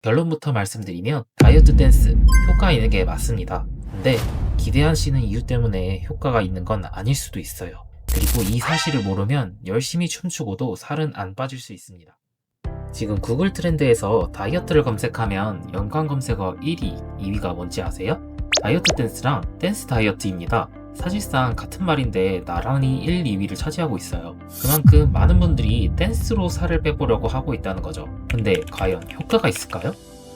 결론부터 말씀드리면 다이어트 댄스 효과 있는 게 맞습니다. 근데 기대하시는 이유 때문에 효과가 있는 건 아닐 수도 있어요. 그리고 이 사실을 모르면 열심히 춤추고도 살은 안 빠질 수 있습니다. 지금 구글 트렌드에서 다이어트를 검색하면 연관 검색어 1위, 2위가 뭔지 아세요? 다이어트 댄스랑 댄스 다이어트입니다. 사실상 같은 말인데 나란히 1, 2위를 차지하고 있어요. 그만큼 많은 분들이 댄스로 살을 빼보려고 하고 있다는 거죠. 근데 과연 효과가 있을까요?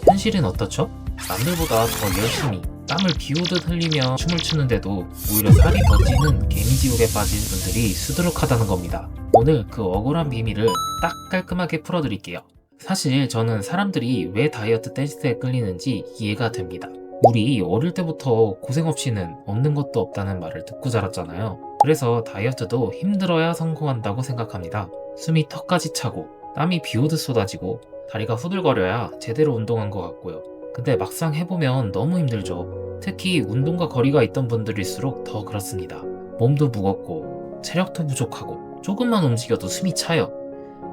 현실은 어떻죠? 남들보다 더 열심히 땀을 비오듯 흘리며 춤을 추는데도 오히려 살이 더 찌는 개미지옥에 빠진 분들이 수두룩하다는 겁니다. 오늘 그 억울한 비밀을 딱 깔끔하게 풀어드릴게요. 사실 저는 사람들이 왜 다이어트 댄스에 끌리는지 이해가 됩니다. 우리 어릴 때부터 고생 없이는 없는 것도 없다는 말을 듣고 자랐잖아요. 그래서 다이어트도 힘들어야 성공한다고 생각합니다. 숨이 턱까지 차고 땀이 비오듯 쏟아지고 다리가 후들거려야 제대로 운동한 것 같고요. 근데 막상 해보면 너무 힘들죠. 특히 운동과 거리가 있던 분들일수록 더 그렇습니다. 몸도 무겁고 체력도 부족하고 조금만 움직여도 숨이 차요.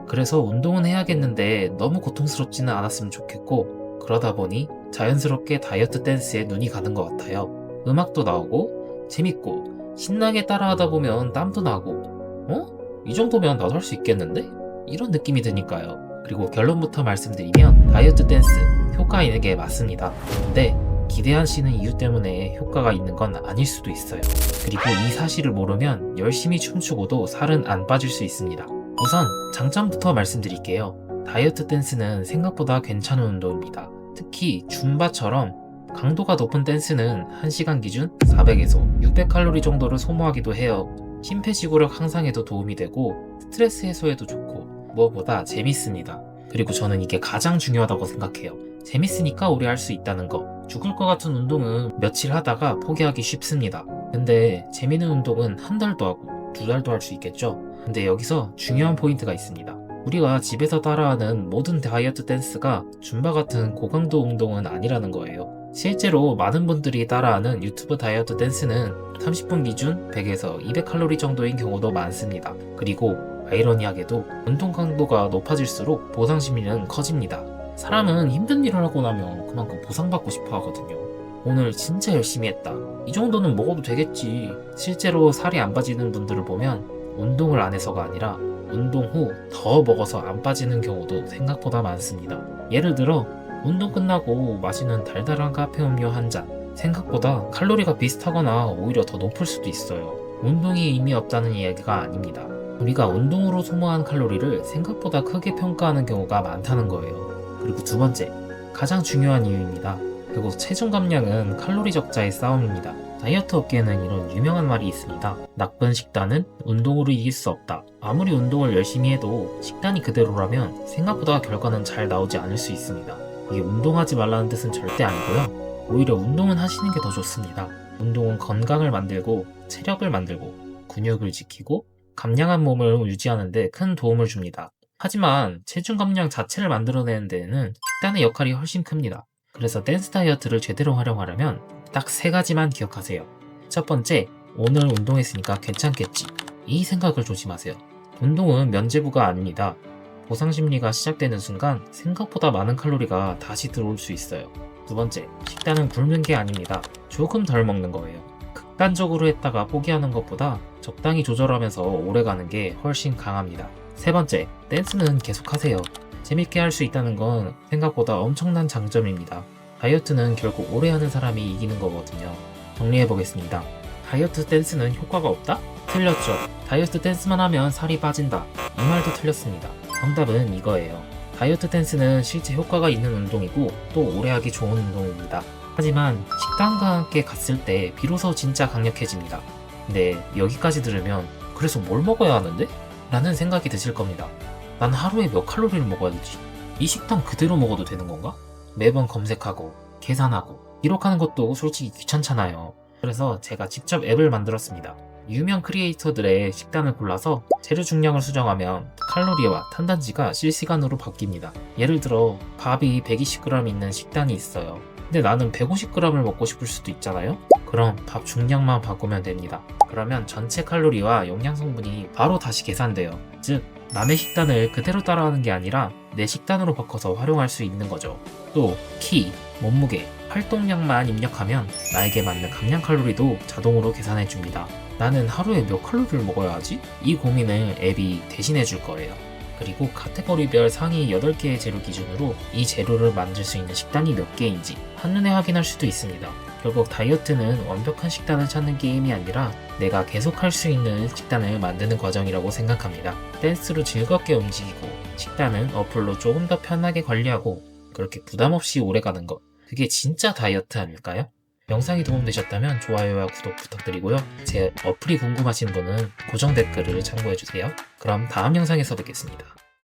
그래서 운동은 해야겠는데 너무 고통스럽지는 않았으면 좋겠고 그러다 보니 자연스럽게 다이어트 댄스에 눈이 가는 것 같아요. 음악도 나오고 재밌고 신나게 따라하다 보면 땀도 나고 이 정도면 나도 할 수 있겠는데? 이런 느낌이 드니까요. 그리고 결론부터 말씀드리면 다이어트 댄스 효과 있는 게 맞습니다. 근데 기대하시는 이유 때문에 효과가 있는 건 아닐 수도 있어요. 그리고 이 사실을 모르면 열심히 춤추고도 살은 안 빠질 수 있습니다. 우선 장점부터 말씀드릴게요. 다이어트 댄스는 생각보다 괜찮은 운동입니다. 특히 줌바처럼 강도가 높은 댄스는 1시간 기준 400에서 600칼로리 정도를 소모하기도 해요. 심폐지구력 향상에도 도움이 되고 스트레스 해소에도 좋고 무엇보다 재밌습니다. 그리고 저는 이게 가장 중요하다고 생각해요. 재밌으니까 오래 할 수 있다는 거. 죽을 것 같은 운동은 며칠 하다가 포기하기 쉽습니다. 근데 재밌는 운동은 한 달도 하고 2달도 할 수 있겠죠? 근데 여기서 중요한 포인트가 있습니다. 우리가 집에서 따라하는 모든 다이어트 댄스가 줌바 같은 고강도 운동은 아니라는 거예요. 실제로 많은 분들이 따라하는 유튜브 다이어트 댄스는 30분 기준 100에서 200칼로리 정도인 경우도 많습니다. 그리고 아이러니하게도 운동 강도가 높아질수록 보상 심리는 커집니다. 사람은 힘든 일을 하고 나면 그만큼 보상받고 싶어 하거든요. 오늘 진짜 열심히 했다. 이 정도는 먹어도 되겠지. 실제로 살이 안 빠지는 분들을 보면 운동을 안 해서가 아니라 운동 후 더 먹어서 안 빠지는 경우도 생각보다 많습니다. 예를 들어 운동 끝나고 마시는 달달한 카페 음료 한 잔. 생각보다 칼로리가 비슷하거나 오히려 더 높을 수도 있어요. 운동이 의미 없다는 이야기가 아닙니다. 우리가 운동으로 소모한 칼로리를 생각보다 크게 평가하는 경우가 많다는 거예요. 그리고 두 번째, 가장 중요한 이유입니다. 결국 체중 감량은 칼로리 적자의 싸움입니다. 다이어트 업계에는 이런 유명한 말이 있습니다. 나쁜 식단은 운동으로 이길 수 없다. 아무리 운동을 열심히 해도 식단이 그대로라면 생각보다 결과는 잘 나오지 않을 수 있습니다. 이게 운동하지 말라는 뜻은 절대 아니고요. 오히려 운동은 하시는 게 더 좋습니다. 운동은 건강을 만들고 체력을 만들고 근육을 지키고 감량한 몸을 유지하는 데 큰 도움을 줍니다. 하지만 체중 감량 자체를 만들어내는 데에는 식단의 역할이 훨씬 큽니다. 그래서 댄스 다이어트를 제대로 활용하려면 딱 3가지만 기억하세요. 첫 번째, 오늘 운동했으니까 괜찮겠지. 이 생각을 조심하세요. 운동은 면죄부가 아닙니다. 보상 심리가 시작되는 순간 생각보다 많은 칼로리가 다시 들어올 수 있어요. 두 번째, 식단은 굶는 게 아닙니다. 조금 덜 먹는 거예요. 극단적으로 했다가 포기하는 것보다 적당히 조절하면서 오래가는 게 훨씬 강합니다. 세 번째, 댄스는 계속하세요. 재밌게 할 수 있다는 건 생각보다 엄청난 장점입니다. 다이어트는 결국 오래 하는 사람이 이기는 거거든요. 정리해보겠습니다. 다이어트 댄스는 효과가 없다? 틀렸죠. 다이어트 댄스만 하면 살이 빠진다. 이 말도 틀렸습니다. 정답은 이거예요. 다이어트 댄스는 실제 효과가 있는 운동이고 또 오래 하기 좋은 운동입니다. 하지만 식단과 함께 갔을 때 비로소 진짜 강력해집니다. 근데 여기까지 들으면 그래서 뭘 먹어야 하는데? 라는 생각이 드실 겁니다. 난 하루에 몇 칼로리를 먹어야 되지? 이 식단 그대로 먹어도 되는 건가? 매번 검색하고 계산하고 기록하는 것도 솔직히 귀찮잖아요. 그래서 제가 직접 앱을 만들었습니다. 유명 크리에이터들의 식단을 골라서 재료 중량을 수정하면 칼로리와 탄단지가 실시간으로 바뀝니다. 예를 들어 밥이 120g 있는 식단이 있어요. 근데 나는 150g을 먹고 싶을 수도 있잖아요? 그럼 밥 중량만 바꾸면 됩니다. 그러면 전체 칼로리와 영양 성분이 바로 다시 계산돼요. 즉 남의 식단을 그대로 따라하는 게 아니라 내 식단으로 바꿔서 활용할 수 있는 거죠. 또 키, 몸무게, 활동량만 입력하면 나에게 맞는 감량 칼로리도 자동으로 계산해 줍니다. 나는 하루에 몇 칼로리를 먹어야 하지? 이 고민을 앱이 대신해 줄 거예요. 그리고 카테고리별 상위 8개의 재료 기준으로 이 재료를 만들 수 있는 식단이 몇 개인지 한눈에 확인할 수도 있습니다. 결국 다이어트는 완벽한 식단을 찾는 게임이 아니라 내가 계속 할 수 있는 식단을 만드는 과정이라고 생각합니다. 댄스로 즐겁게 움직이고 식단은 어플로 조금 더 편하게 관리하고 그렇게 부담 없이 오래가는 것. 그게 진짜 다이어트 아닐까요? 영상이 도움되셨다면 좋아요와 구독 부탁드리고요. 제 어플이 궁금하신 분은 고정 댓글을 참고해주세요. 그럼 다음 영상에서 뵙겠습니다.